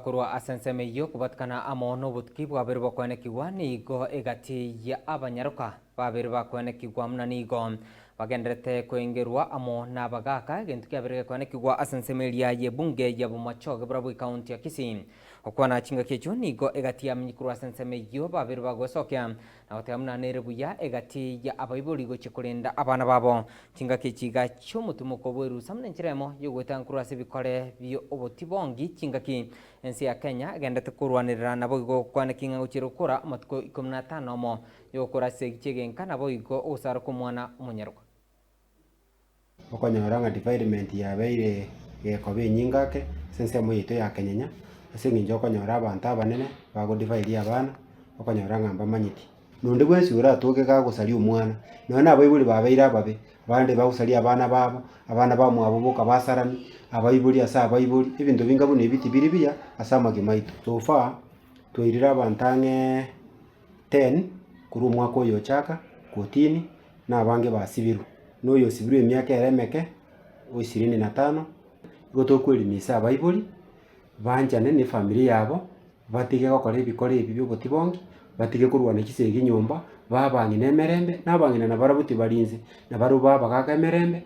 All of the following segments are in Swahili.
bakorwa asenseme iyo kubatikana amo n'obutiki bwabere bakwanekigwa nigo egati ya abanyaruka babere bakwanekigwa muna nigo bagenderete kwengerwa amo n'abagaka egintu kiabere gekwanekigwa asensemeria ye bunge ya Bomachoge bura bwi county ya Kisii okwana chinga kecho nigo egati ya mnyikuru asenseme iyo babere bagwesokia na gotegamuna nere buya egati ya abaibori goche kurinda abana babo chinga kechiga cyo mutumuko bweru samne nchiremo yogwetankuru asibikore bio obotibongi chinga ki ensi ya Kenya gendete kurwanirira nabo igo kwanekinga guchirukura amatuko 15 mo yokora segichegenka nabo igo usara kumwana umunyaruka okonyora development yabeire yekobe nyingake sense moyito ya Kenya asinginjo okonyora abantu abanene bago divide abana okonyora ngamba manyiti nonde gwesura atoke ga gusali umwana nona abayibuli babeire ababe bande bagusali abana babo abana bamwe abubuka basarani abayibuli asa abayibuli ibintu bingabu nebiti biribiya asama gimaito so far tuirira abantange 10 kuri umwaka oyo chaka 14 na abange basibiru noyo sibiru emyaka eremeke o 25 gotokwelimisha abayibuli banjane ne family yabo batige gukora ibikore ibi byo gutibongi batige kurwana kisege nyumba babangi nemerembe nabangina na barabuti barinze na baruba bagaga emerembe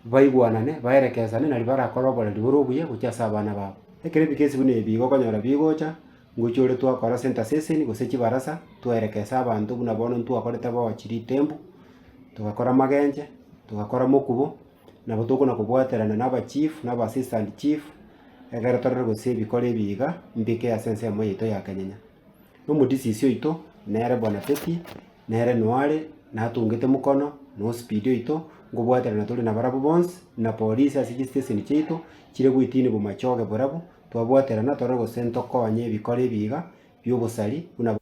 baigwanane baerekezane na libara korobora liburubuye gucyasa abana babo ekere bikesi bune bigo konyora bigocha ngucyore twakora center session guseki barasa twerekeza abantu buna bono twakoreta bawachiri tembu tugakora magenje tugakora mukubo nabo tukuna kubwaterana n'aba chief n'aba assistant chief egara torere gose bikore biga mbike ya sense moyito ya Kenya no mudisisio ito nere bwana peti nere noare natungete mukono no speed ito ngubwaterana tuli na barabu bonds na police asigi station chito kire gwitini Bomachoge borabu twabwaterana torere gose ntoko anye bikore biga byobusali una